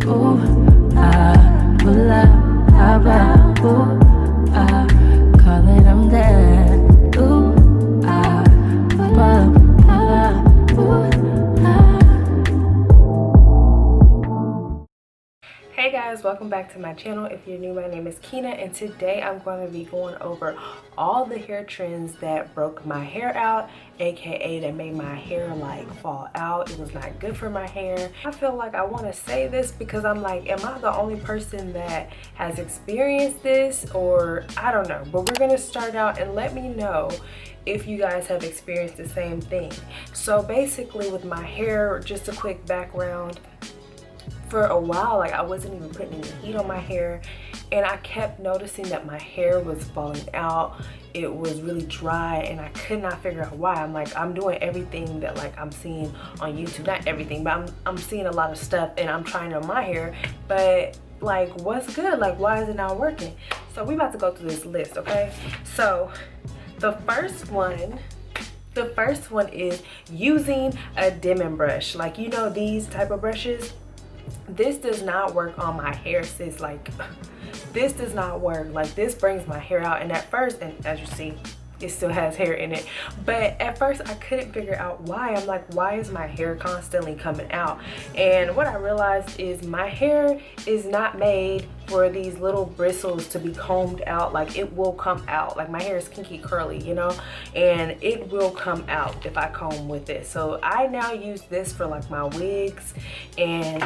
Ooh, ah, pull up, how about, ooh, ah, call it, I'm there. Ooh, ah, pull up, ooh, ah. Hey guys, welcome back to my channel. If you're new, my name is Keena, and today I'm going to be going over all the hair trends that broke my hair out, aka that made my hair like fall out. It was not good for my hair. I feel like I want to say this because I'm like, am I the only person that has experienced this, or I don't know. But we're gonna start out and let me know if you guys have experienced the same thing. So basically with my hair, just a quick background. For a while, like I wasn't even putting any heat on my hair, and I kept noticing that my hair was falling out. It was really dry, and I could not figure out why. I'm like, I'm doing everything that like I'm seeing on YouTube, not everything, but I'm seeing a lot of stuff, and I'm trying on my hair, but like, what's good? Like, why is it not working? So we about to go through this list, okay? So the first one is using a demin brush. Like, you know, these type of brushes. This does not work on my hair, sis. Like, this does not work. Like, this brings my hair out, and at first, and as you see, it still has hair in it, but at first I couldn't figure out why. I'm like, why is my hair constantly coming out? And what I realized is my hair is not made for these little bristles to be combed out. Like, it will come out. Like, my hair is kinky curly, you know, and it will come out if I comb with it. So I now use this for like my wigs, and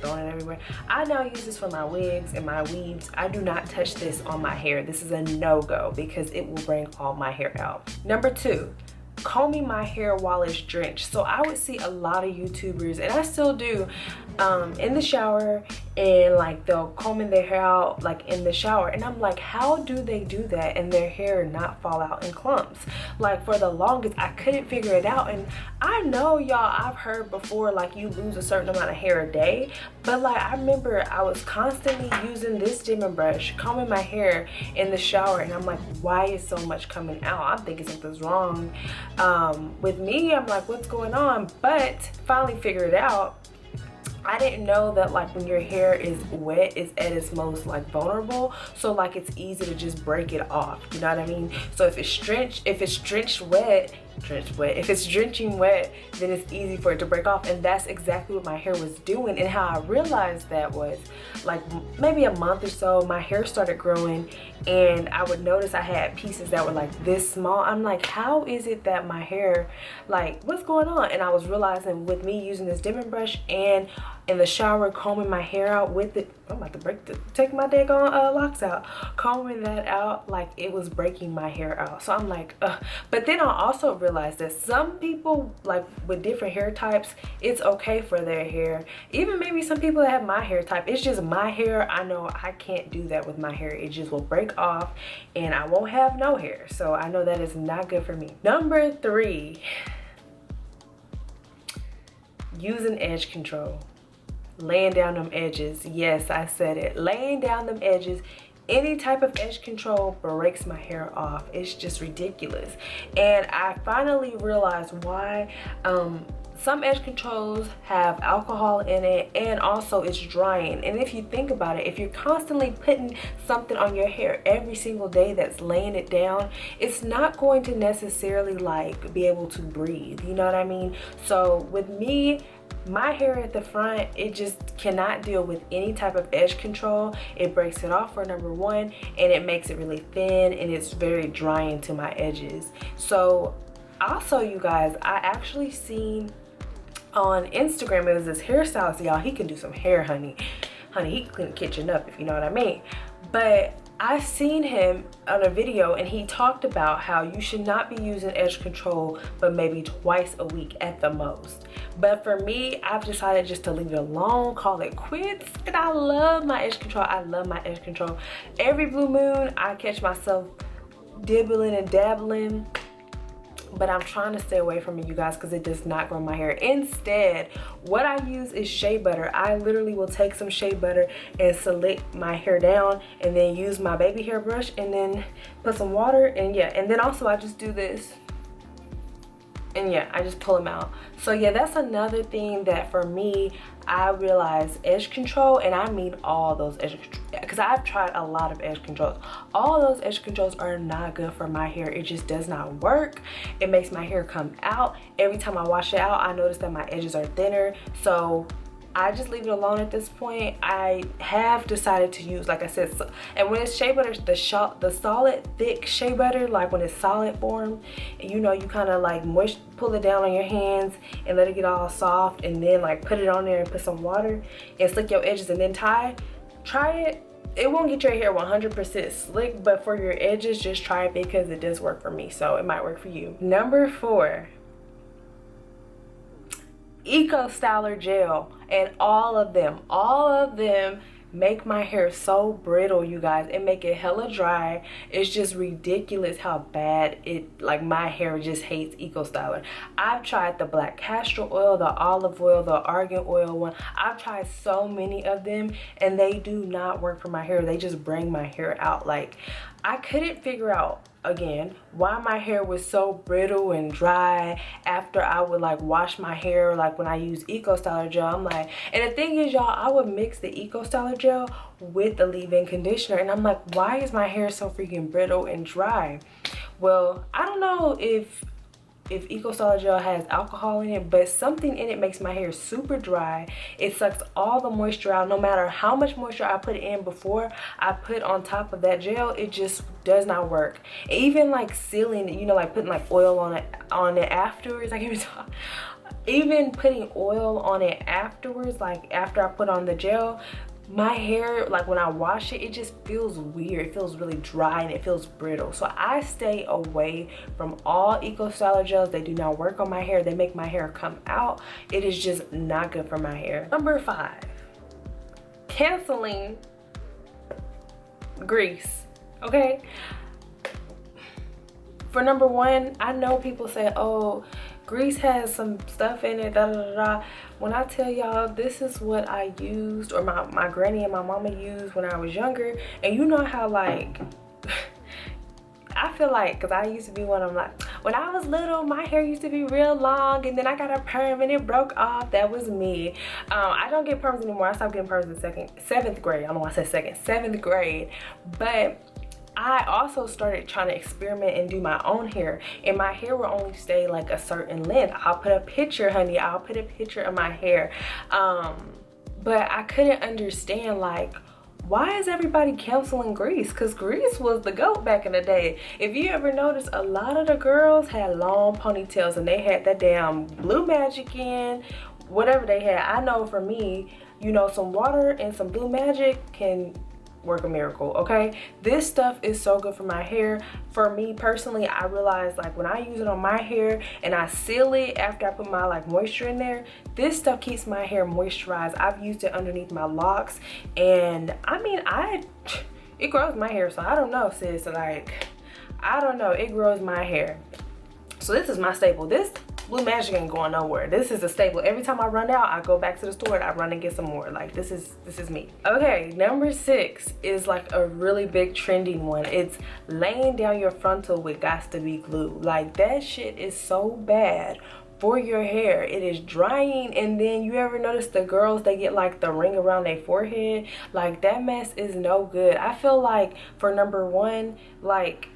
throwing it everywhere. I now use this for my wigs and my weaves. I do not touch this on my hair. This is a no-go because it will bring all my hair out. Number 2, combing my hair while it's drenched. So I would see a lot of YouTubers, and I still do, in the shower, and like they'll combing their hair out like in the shower, and I'm like, how do they do that and their hair not fall out in clumps? Like, for the longest I couldn't figure it out. And I know, y'all, I've heard before like you lose a certain amount of hair a day, but like I remember I was constantly using this demin brush, combing my hair in the shower, and I'm like, why is so much coming out? I'm thinking something's wrong with me. I'm like, what's going on? But finally figured it out. I didn't know that like when your hair is wet, it's at its most like vulnerable. So like it's easy to just break it off. You know what I mean? So if it's drenching wet, then it's easy for it to break off. And that's exactly what my hair was doing. And how I realized that was like maybe a month or so, my hair started growing, and I would notice I had pieces that were like this small. I'm like, how is it that my hair, like, what's going on? And I was realizing with me using this demin brush and in the shower combing my hair out with it, I'm about to take my daggone locks out, combing that out, like it was breaking my hair out. So I'm like, ugh. But then I also realized that some people like with different hair types, it's okay for their hair. Even maybe some people that have my hair type, it's just my hair. I know I can't do that with my hair. It just will break off and I won't have no hair. So I know that is not good for me. Number 3, using edge control. Laying down them edges. Yes, I said it. Laying down them edges. Any type of edge control breaks my hair off. It's just ridiculous. And I finally realized why. Some edge controls have alcohol in it, and also it's drying. And if you think about it, if you're constantly putting something on your hair every single day that's laying it down, it's not going to necessarily like be able to breathe. You know what I mean? So with me, my hair at the front, it just cannot deal with any type of edge control. It breaks it off, for number 1, and it makes it really thin, and it's very drying to my edges. So also, you guys, I actually seen on Instagram, it was this Hairstyles, y'all. He can do some hair, honey, he can clean the kitchen up, if you know what I mean. But I seen him on a video, and he talked about how you should not be using edge control but maybe twice a week at the most. But for me, I've decided just to leave it alone, call it quits. And I love my edge control. I love my edge control. Every blue moon, I catch myself dibbling and dabbling, but I'm trying to stay away from it, you guys, because it does not grow my hair. Instead, what I use is shea butter. I literally will take some shea butter and select my hair down, and then use my baby hair brush, and then put some water, and yeah, and then also I just do this, and yeah, I just pull them out. So yeah, that's another thing that for me, I realized edge control, and I mean all those edge controls, because I've tried a lot of edge controls. All those edge controls are not good for my hair. It just does not work. It makes my hair come out. Every time I wash it out, I notice that my edges are thinner. So I just leave it alone at this point. I have decided to use, like I said, and when it's shea butter, the solid thick shea butter, like when it's solid form, you know, you kind of like pull it down on your hands and let it get all soft, and then like put it on there and put some water and slick your edges and then tie. Try it. It won't get your hair 100% slick, but for your edges, just try it because it does work for me, so it might work for you. Number 4, Eco Styler gel. And all of them make my hair so brittle, you guys. It make it hella dry. It's just ridiculous how bad it, like, my hair just hates Eco Styler. I've tried the black castor oil, the olive oil, the argan oil one. I've tried so many of them and they do not work for my hair. They just bring my hair out. Like, I couldn't figure out, again, why my hair was so brittle and dry after I would like wash my hair, like when I use Eco Styler gel. I'm like, and the thing is, y'all, I would mix the Eco Styler gel with the leave-in conditioner, and I'm like, why is my hair so freaking brittle and dry? Well, I don't know if Eco Styler gel has alcohol in it, but something in it makes my hair super dry. It sucks all the moisture out. No matter how much moisture I put in before I put on top of that gel, it just does not work. Even like sealing it, you know, like putting like oil on it afterwards. I can't even talk. Even putting oil on it afterwards, like after I put on the gel, my hair, like when I wash it, it just feels weird. It feels really dry and it feels brittle. So I stay away from all Eco Styler gels. They do not work on my hair. They make my hair come out. It is just not good for my hair. Number 5, canceling grease. Okay, for number 1, I know people say, oh, grease has some stuff in it, da da da da. When I tell y'all, this is what I used, or my granny and my mama used when I was younger. And you know how, like, I feel like, because I used to be one of them, like, when I was little, my hair used to be real long, and then I got a perm and it broke off. That was me. I don't get perms anymore. I stopped getting perms in 7th grade. I don't know why I said second, 7th grade. But I also started trying to experiment and do my own hair, and my hair will only stay like a certain length. I'll put a picture, honey. I'll put a picture of my hair. But I couldn't understand, like, why is everybody canceling grease? Because grease was the GOAT back in the day. If you ever noticed, a lot of the girls had long ponytails and they had that damn Blue Magic in, whatever they had. I know for me, you know, some water and some Blue Magic can work a miracle. Okay, this stuff is so good for my hair. For me personally, I realized, like, when I use it on my hair and I seal it after I put my like moisture in there, this stuff keeps my hair moisturized. I've used it underneath my locks, and I mean, it grows my hair, so I don't know, sis. Like, I don't know, it grows my hair. So this is my staple. This Blue Magic ain't going nowhere. This is a staple. Every time I run out, I go back to the store and I run and get some more. Like, this is me. Okay, number 6 is like a really big trending one. It's laying down your frontal with Got2be Glued. Like, that shit is so bad for your hair. It is drying, and then you ever notice the girls, they get like the ring around their forehead? Like, that mess is no good. I feel like for number 1, like,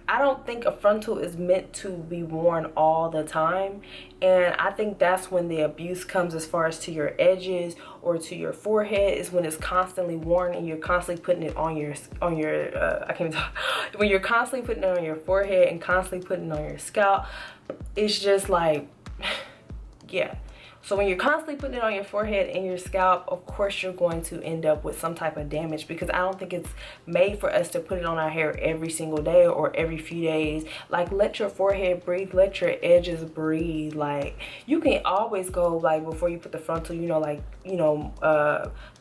I don't think a frontal is meant to be worn all the time, and I think that's when the abuse comes as far as to your edges or to your forehead, is when it's constantly worn and you're constantly putting it on your I can't even talk. When you're constantly putting it on your forehead and constantly putting it on your scalp, it's just like, yeah. So when you're constantly putting it on your forehead and your scalp, of course you're going to end up with some type of damage, because I don't think it's made for us to put it on our hair every single day or every few days. Like, let your forehead breathe, let your edges breathe. Like, you can always go, like, before you put the frontal, you know, like, you know,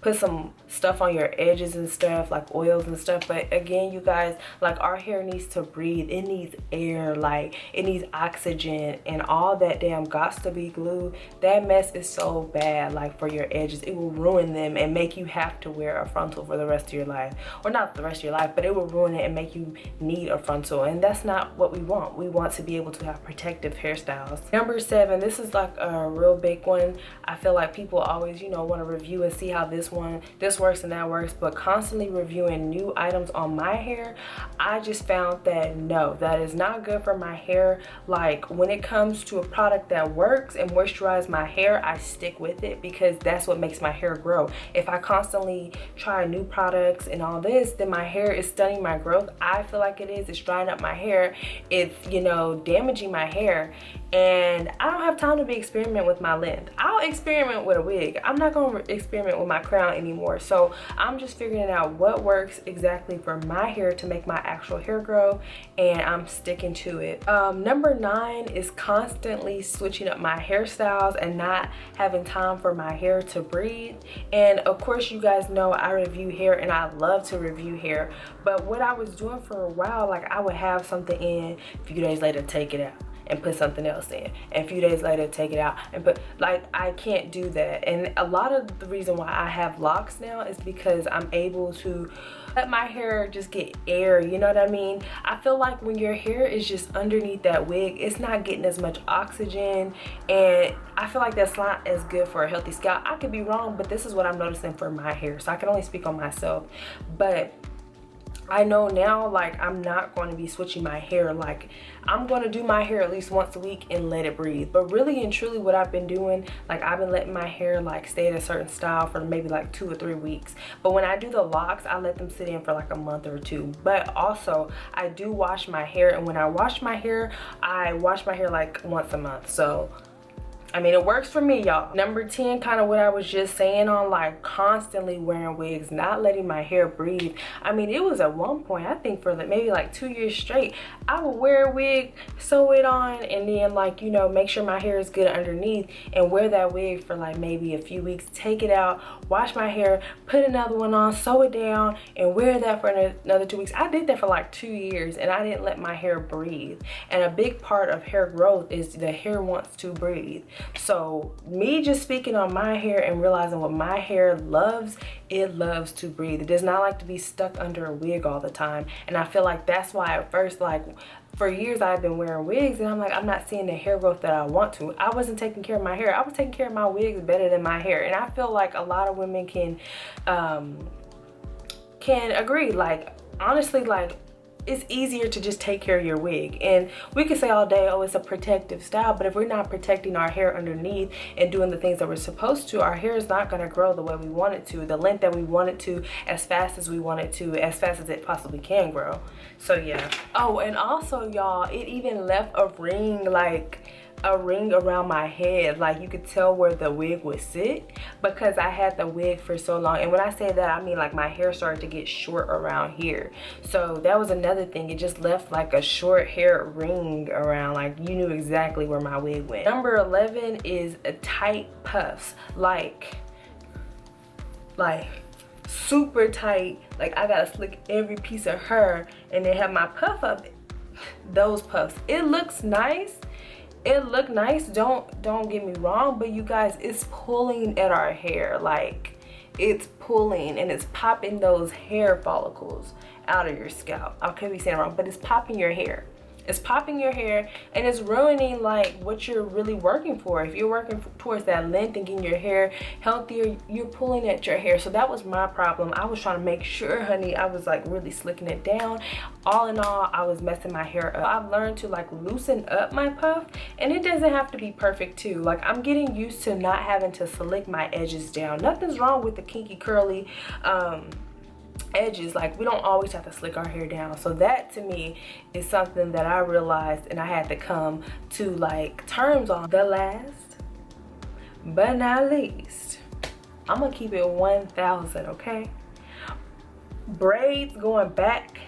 put some stuff on your edges and stuff, like oils and stuff. But again, you guys, like, our hair needs to breathe. It needs air, like, it needs oxygen, and all that damn Got2be Glued, that mess is so bad, like for your edges. It will ruin them and make you have to wear a frontal for the rest of your life. Or not the rest of your life, but it will ruin it and make you need a frontal. And that's not what we want. We want to be able to have protective hairstyles. Number 7, this is like a real big one. I feel like people always, you know, want to review and see how this works and that works, but constantly reviewing new items on my hair, I just found that no, that is not good for my hair. Like when it comes to a product that works and moisturizes my hair, I stick with it because that's what makes my hair grow. If I constantly try new products and all this, then my hair is stunning my growth. I feel like it is. It's drying up my hair. It's, you know, damaging my hair. And I don't have time to be experiment with my length. I'll experiment with a wig. I'm not going to experiment with my crown anymore. So I'm just figuring out what works exactly for my hair to make my actual hair grow, and I'm sticking to it. Number 9 is constantly switching up my hairstyles and not having time for my hair to breathe. And of course, you guys know I review hair and I love to review hair, but what I was doing for a while, like I would have something in, a few days later take it out and put something else in, and a few days later take it out and put, like, I can't do that. And a lot of the reason why I have locks now is because I'm able to let my hair just get air, you know what I mean? I feel like when your hair is just underneath that wig, it's not getting as much oxygen, and I feel like that's not as good for a healthy scalp. I could be wrong, but this is what I'm noticing for my hair, so I can only speak on myself. But I know now, like, I'm not going to be switching my hair. Like, I'm going to do my hair at least once a week and let it breathe. But really and truly what I've been doing, like, I've been letting my hair like stay at a certain style for maybe like 2 or 3 weeks. But when I do the locks, I let them sit in for like a month or 2. But also I do wash my hair, and when I wash my hair, I wash my hair like once a month. So I mean, it works for me, y'all. Number 10, kind of what I was just saying on, like, constantly wearing wigs, not letting my hair breathe. I mean, it was at one point, I think for like maybe like 2 years straight, I would wear a wig, sew it on, and then, like, you know, make sure my hair is good underneath, and wear that wig for like maybe a few weeks, take it out, wash my hair, put another one on, sew it down, and wear that for another 2 weeks. I did that for like 2 years, and I didn't let my hair breathe. And a big part of hair growth is the hair wants to breathe. So me just speaking on my hair and realizing what my hair loves, it loves to breathe. It does not like to be stuck under a wig all the time. And I feel like that's why at first, like, for years I've been wearing wigs, and I'm like, I'm not seeing the hair growth that I want to. I wasn't taking care of my hair. I was taking care of my wigs better than my hair. And I feel like a lot of women can agree. Like, honestly, like, it's easier to just take care of your wig. And we can say all day, oh, it's a protective style, but if we're not protecting our hair underneath and doing the things that we're supposed to, our hair is not going to grow the way we want it to, the length that we want it to, as fast as we want it to, as fast as it possibly can grow. So yeah. Oh, and also, y'all, it even left a ring, like a ring around my head. Like, you could tell where the wig would sit because I had the wig for so long. And when I say that, I mean like my hair started to get short around here. So that was another thing. It just left like a short hair ring around, like you knew exactly where my wig went. Number 11 is a tight puffs. Like super tight. Like, I gotta slick every piece of hair and then have my puff up. Those puffs, it looks nice. It looked nice, don't get me wrong, but you guys, it's pulling at our hair. Like, it's pulling and it's popping those hair follicles out of your scalp. I could be saying it wrong, but it's popping your hair. It's popping your hair, and it's ruining like what you're really working for. If you're working towards that length and getting your hair healthier, you're pulling at your hair. So that was my problem. I was trying to make sure, honey, I was like really slicking it down. All in all, I was messing my hair up. I've learned to like loosen up my puff, and it doesn't have to be perfect too. Like, I'm getting used to not having to slick my edges down. Nothing's wrong with the kinky curly edges. Like, we don't always have to slick our hair down. So that to me is something that I realized and I had to come to like terms on. The last but not least, I'm gonna keep it 1000, okay? Braids going back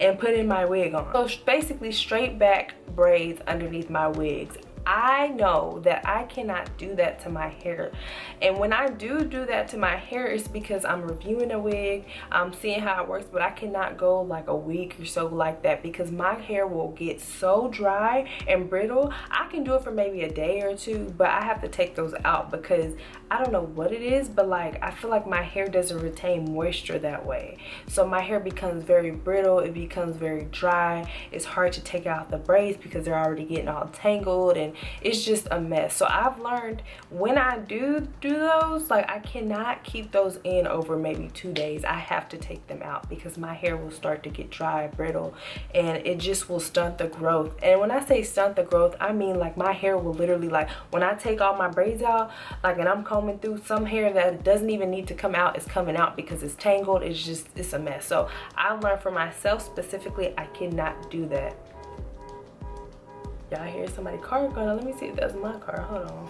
and putting my wig on. So basically straight back braids underneath my wigs. I know that I cannot do that to my hair. And when I do that to my hair, it's because I'm reviewing a wig, I'm seeing how it works, but I cannot go like a week or so like that because my hair will get so dry and brittle. I can do it for maybe a day or two, but I have to take those out because I don't know what it is, but like I feel like my hair doesn't retain moisture that way. So my hair becomes very brittle, it becomes very dry. It's hard to take out the braids because they're already getting all tangled and it's just a mess. So I've learned when I do those, like I cannot keep those in over maybe 2 days. I have to take them out because my hair will start to get dry, brittle, and it just will stunt the growth. And when I say stunt the growth, I mean like my hair will literally, like when I take all my braids out, like, and I'm combing through, some hair that doesn't even need to come out is coming out because it's tangled. It's a mess. So I've learned for myself specifically, I cannot do that. Y'all hear somebody's car going on? Let me see if that's my car. Hold on.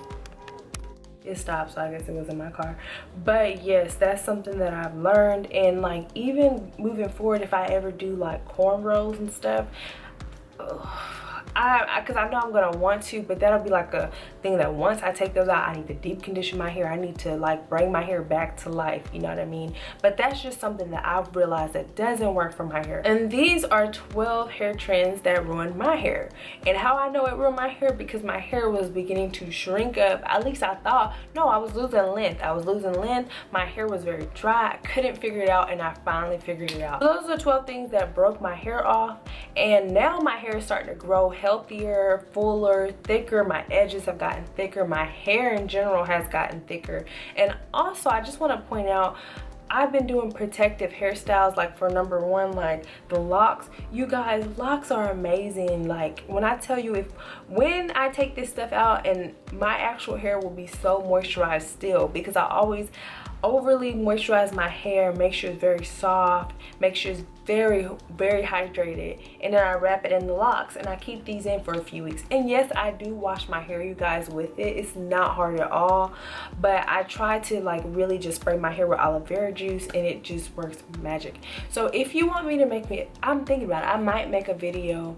It stopped, so I guess it was in my car. But yes, that's something that I've learned. And like even moving forward, if I ever do like cornrows and stuff, because I know I'm gonna want to, but that'll be like a thing that once I take those out, I need to deep condition my hair. I need to like bring my hair back to life, you know what I mean? But that's just something that I've realized that doesn't work for my hair. And these are 12 hair trends that ruined my hair. And how I know it ruined my hair, because my hair was beginning to shrink up. At least I thought. No, I was losing length. My hair was very dry. I couldn't figure it out, and I finally figured it out. So those are 12 things that broke my hair off, and now my hair is starting to grow healthier, fuller, thicker. My edges have gotten thicker. My hair in general has gotten thicker. And also, I just want to point out, I've been doing protective hairstyles, like for number one, like the locks. You guys, locks are amazing. Like when I tell you, when I take this stuff out, and my actual hair will be so moisturized still, because I always overly moisturize my hair, make sure it's very soft, make sure it's very hydrated, and then I wrap it in the locks, and I keep these in for a few weeks. And yes, I do wash my hair, you guys, with it. It's not hard at all, but I try to like really just spray my hair with aloe vera juice, and it just works magic. So if you want me to I'm thinking about it, I might make a video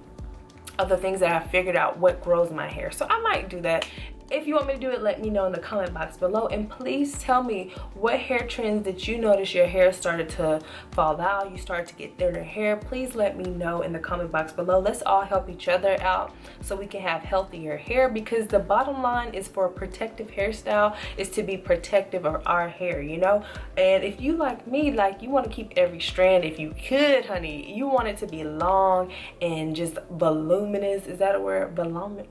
of the things that I figured out what grows my hair, so I might do that. If you want me to do it, let me know in the comment box below, and please tell me what hair trends that you notice your hair started to fall out, you started to get thinner hair. Please let me know in the comment box below. Let's all help each other out so we can have healthier hair, because the bottom line is, for a protective hairstyle, is to be protective of our hair, you know? And if you like me, like you want to keep every strand, if you could, honey, you want it to be long and just voluminous. Is that a word? Voluminous?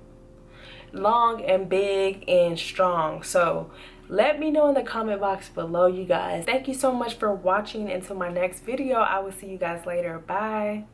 Long and big and strong. So let me know in the comment box below, you guys. Thank you so much for watching. Until my next video, I will see you guys later. Bye.